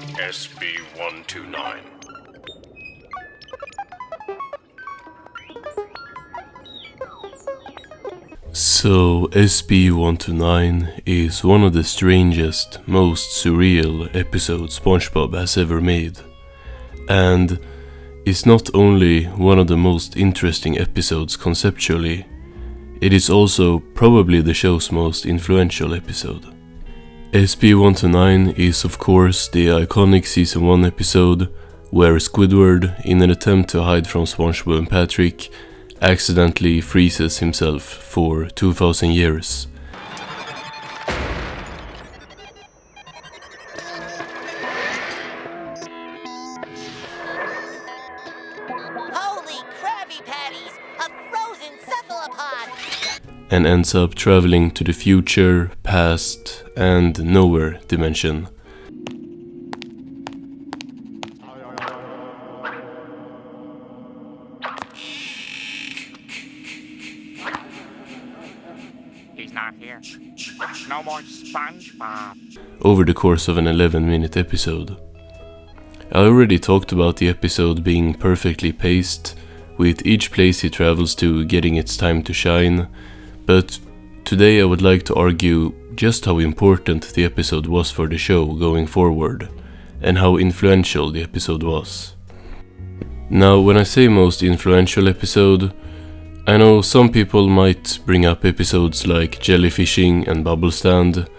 SB-129. So SB-129 is one of the strangest, most surreal episodes Spongebob has ever made. And it's not only one of the most interesting episodes conceptually, it is also probably the show's most influential episode. SB-129 is of course the iconic Season 1 episode where Squidward, in an attempt to hide from Spongebob and Patrick, accidentally freezes himself for 2000 years. Holy Krabby Patties! A frozen cephalopod! And ends up traveling to the future, past, and nowhere dimension. He's not here. No more Spongebob. Over the course of an 11-minute episode. I already talked about the episode being perfectly paced, with each place he travels to getting its time to shine, but today I would like to argue just how important the episode was for the show going forward, and how influential the episode was. Now, when I say most influential episode, I know some people might bring up episodes like Jellyfishing and Bubble Stand,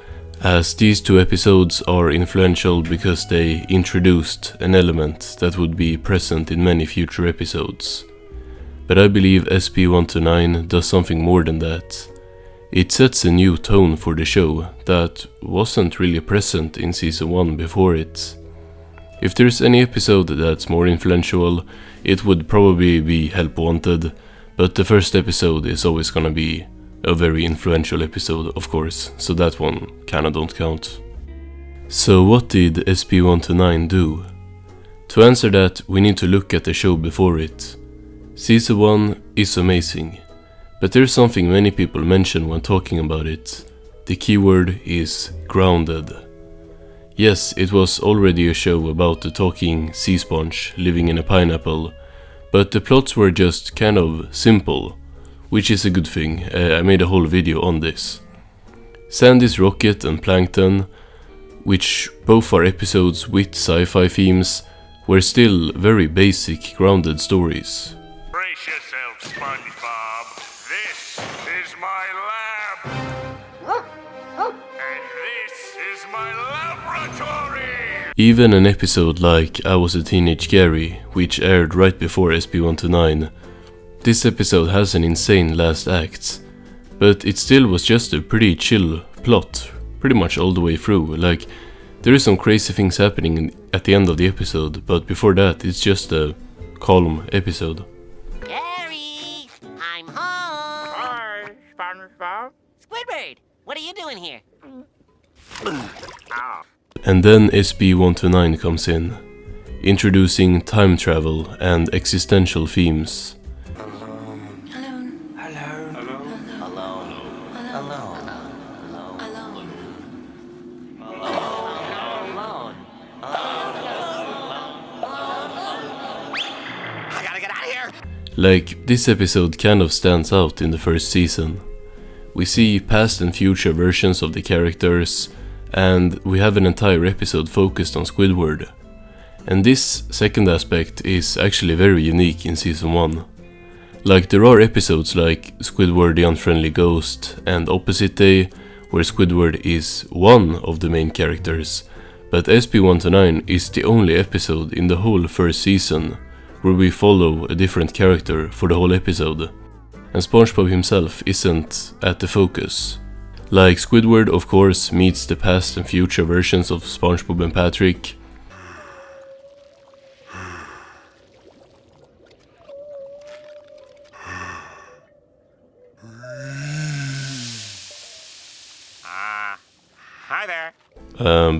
as these two episodes are influential because they introduced an element that would be present in many future episodes. But I believe SB-129 does something more than that. It sets a new tone for the show that wasn't really present in Season 1 before it. If there's any episode that's more influential, it would probably be Help Wanted, but the first episode is always gonna be a very influential episode, of course, so that one kinda don't count. So what did SB-129 do? To answer that, we need to look at the show before it. Season 1 is amazing, but there's something many people mention when talking about it. The keyword is grounded. Yes, it was already a show about the talking sea sponge living in a pineapple, but the plots were just kind of simple, which is a good thing. I made a whole video on this. Sandy's Rocket and Plankton, which both are episodes with sci-fi themes, were still very basic, grounded stories. Brace yourself, SpongeBob. This is my lab. And this is my laboratory. Even an episode like I Was a Teenage Gary, which aired right before SB-129, this episode has an insane last act, but it still was just a pretty chill plot, pretty much all the way through. Like, there is some crazy things happening at the end of the episode, but before that it's just a calm episode. Gary! I'm home! Hi, Spongebob. Squidward! What are you doing here? Oh. And then SB-129 comes in, introducing time travel and existential themes. I gotta get out of here! Like, this episode kind of stands out in the first season. We see past and future versions of the characters, and we have an entire episode focused on Squidward. And this second aspect is actually very unique in Season 1. Like, there are episodes like Squidward the Unfriendly Ghost and Opposite Day, where Squidward is one of the main characters, but SB-129 is the only episode in the whole first season where we follow a different character for the whole episode, and SpongeBob himself isn't at the focus. Like, Squidward of course meets the past and future versions of SpongeBob and Patrick, Hi there.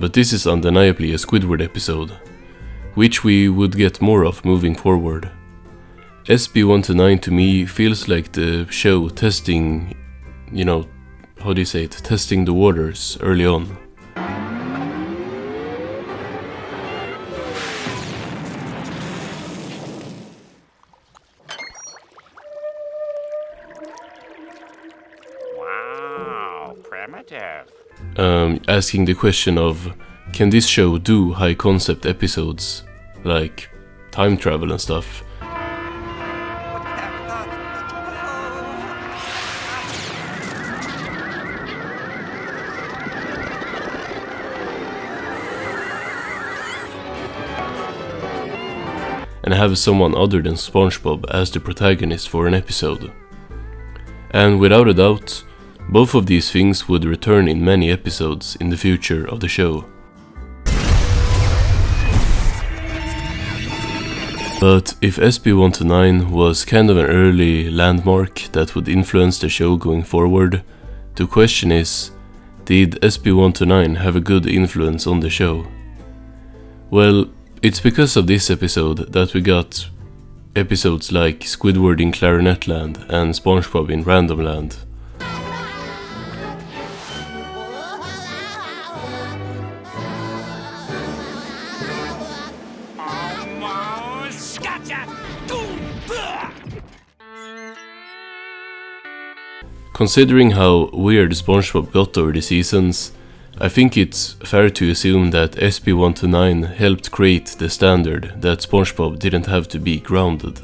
but this is undeniably a Squidward episode, which we would get more of moving forward. SB-129 to me feels like the show testing, testing the waters early on. primitive. Asking the question of, can this show do high concept episodes like time travel and stuff? And have someone other than Spongebob as the protagonist for an episode. And without a doubt, both of these things would return in many episodes in the future of the show. But if SB129 was kind of an early landmark that would influence the show going forward, the question is, did SB129 have a good influence on the show? Well, it's because of this episode that we got episodes like Squidward in Clarinet Land and Spongebob in Random Land. Almost gotcha! Considering how weird Spongebob got over the seasons, I think it's fair to assume that SB129 helped create the standard that Spongebob didn't have to be grounded.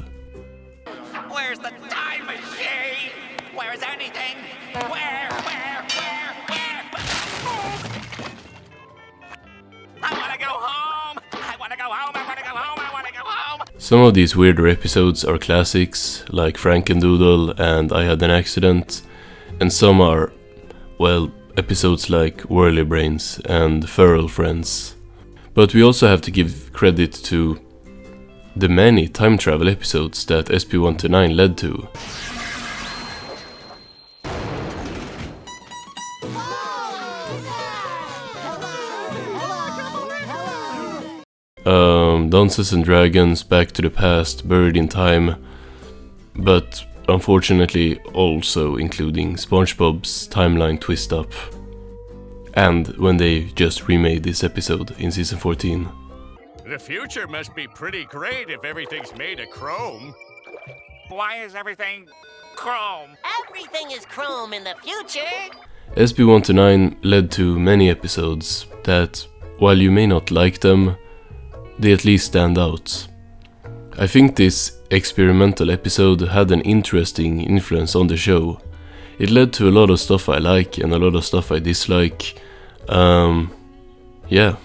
Where's the time machine? Where is anything? Where? I wanna go home! I wanna go home! I wanna go home! I wanna go home! Some of these weirder episodes are classics, like Frankendoodle and I Had an Accident, and some are, well, episodes like Whirly Brains and Feral Friends. But we also have to give credit to the many time travel episodes that SB129 led to. Dungeons and Dragons, Back to the Past, Buried in Time, but unfortunately also including SpongeBob's timeline twist up, and when they just remade this episode in season 14. The future must be pretty great if everything's made of chrome. Why is everything chrome? Everything is chrome in the future. SB129 led to many episodes that, while you may not like them, they at least stand out. I think this experimental episode had an interesting influence on the show. It led to a lot of stuff I like and a lot of stuff I dislike. Yeah.